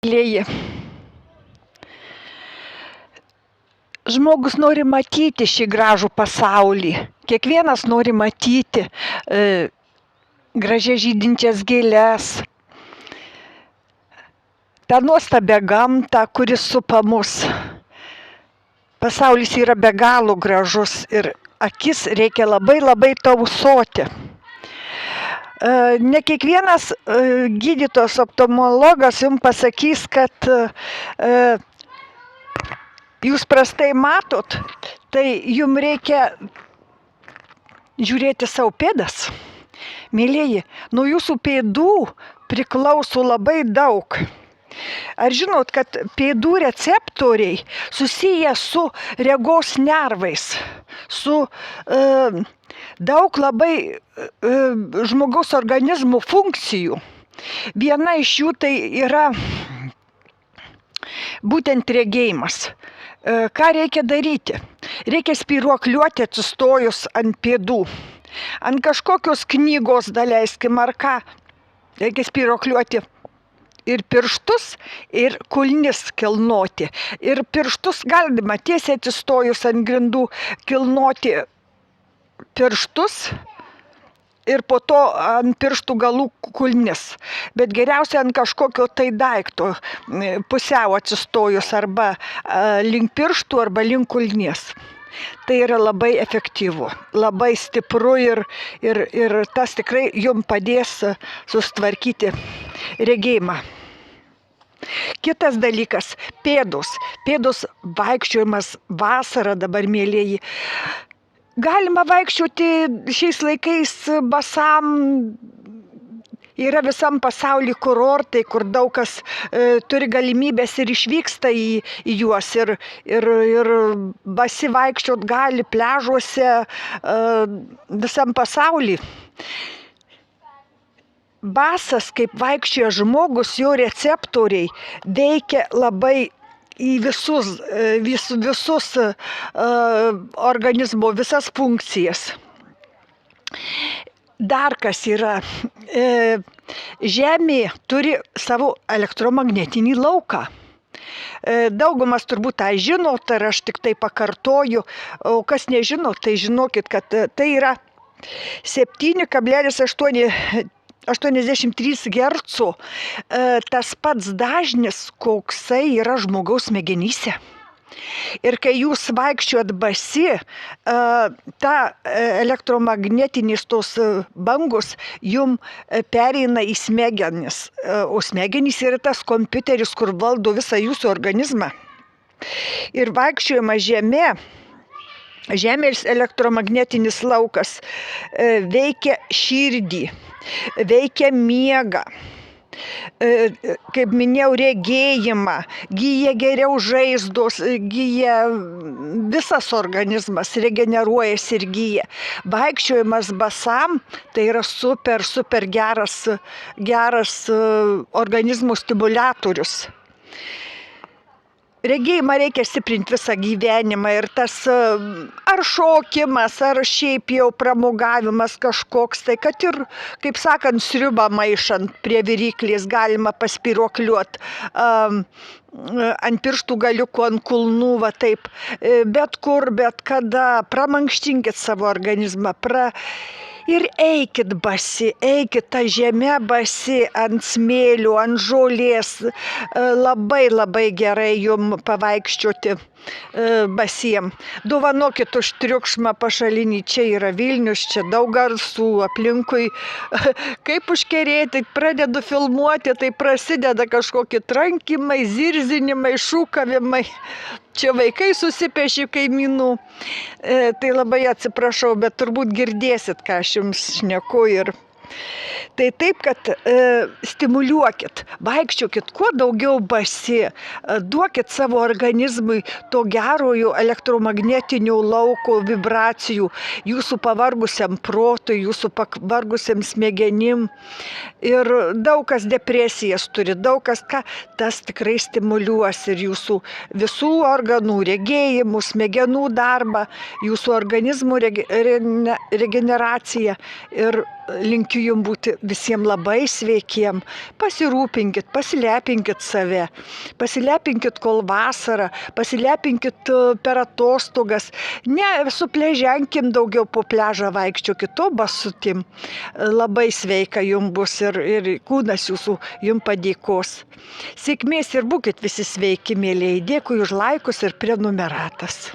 Mylėji. Žmogus nori matyti šį gražų pasaulį. Kiekvienas nori matyti gražiai žydinčias gėles, tą nuostabią gamtą, kuris supa mus. Pasaulis yra be galo gražus ir akis reikia labai tausoti. Ne kiekvienas gydytojas oftalmologas jums pasakys, kad jūs prastai matot, tai jums reikia žiūrėti savo pėdas. Mylėji, nuo jūsų pėdų priklauso labai daug. Ar žinot, kad pėdų receptoriai susiję su regos nervais, su daug labai žmogaus organizmų funkcijų. Viena iš jų tai yra būtent regėjimas. Ką reikia daryti? Reikia spyruokliuoti atsistojus ant pėdų. Ant kažkokios knygos daleiskim ar ką. Reikia spyruokliuoti ir pirštus, ir kulnis kilnoti. Ir pirštus galima tiesiai atsistojus ant grindų kilnoti pirštus ir po to ant pirštų galų kulnis. Bet geriausia ant kažkokio tai daikto pusiau atsistojus arba link pirštų arba link kulnies. Tai yra labai efektyvu, labai stipru ir tas tikrai jums padės sustvarkyti regėjimą. Kitas dalykas – pėdos. Pėdos vaikščiojimas vasarą dabar, mėlieji. Galima vaikščioti šiais laikais basam. Yra visam pasauly kurortai, kur daug kas turi galimybės ir išvyksta į juos. Ir basi vaikščiot gali pliažuose visam pasauly. Basas, kaip vaikščioja žmogus, jo receptoriai veikia labai į visus organizmo, visas funkcijas. Dar kas yra, Žemė turi savo elektromagnetinį lauką. Daugumas turbūt tą žinot, ir aš tik tai pakartoju, o kas nežino, tai žinokit, kad tai yra 7,83 Hz, tas pats dažnis, koksai yra žmogaus smegenyse. Ir kai jūs vaikščiojat basi, ta elektromagnetinis tos bangos jum pereina į smegenis. O smegenys yra tas kompiuteris, kur valdo visą jūsų organizmą. Ir vaikščiojama Žemės elektromagnetinis laukas veikia širdį, veikia miegą. Kaip minėjau, regėjimą, gyja geriau žaizdos, gyja visas organizmas, regeneruojasi ir gyja. Vaikščiojimas basam tai yra super geras organizmų stimuliatorius. Regėjimą reikia stiprinti visą gyvenimą ir tas ar šokimas, ar šiaip jau pramogavimas kažkoks, tai kad ir, kaip sakant, sriubą maišant prie viryklės galima paspyruokliuot ant pirštų galiukų, ant kulnų, va taip, bet kur, bet kada, pramankštinkit savo organizmą, ir eikit basi, eikit tą žemę basi, ant smėlių, ant žolės, labai gerai jum pavaikščioti basiem. Dovanokit už triukšmą pašalinį, čia yra Vilnius, čia daug garsų aplinkui. Kaip užkerėti, pradedu filmuoti, tai prasideda kažkokie trankimai, zirzinimai, šūkavimai. Čia vaikai susipešė kaimynų. Tai labai atsiprašau, bet turbūt girdėsit, ką aš jums šneku. Tai taip, kad stimuliuokit, vaikščiokit kuo daugiau basi, duokit savo organizmui to gerojo elektromagnetinio lauko vibracijų, jūsų pavargusiam protui, jūsų pavargusiam smegenim. Ir daug kas depresijas turi, daug kas ką, tas tikrai stimuliuos ir jūsų visų organų regėjimų, smegenų darbą, jūsų organizmų regeneraciją ir linkiu jums būti visiems labai sveikiem. Pasirūpinkit, pasilepinkit save, pasilepinkit kol vasara, pasilepinkit per atostogas. Ne, supleženkim daugiau po pležą vaikščiokit, to basutim. Labai sveika jums bus ir kūnas jūsų jums padėkos. Sėkmės ir būkit visi sveiki, mėlyjei. Dėkui už laikus ir prenumeratas.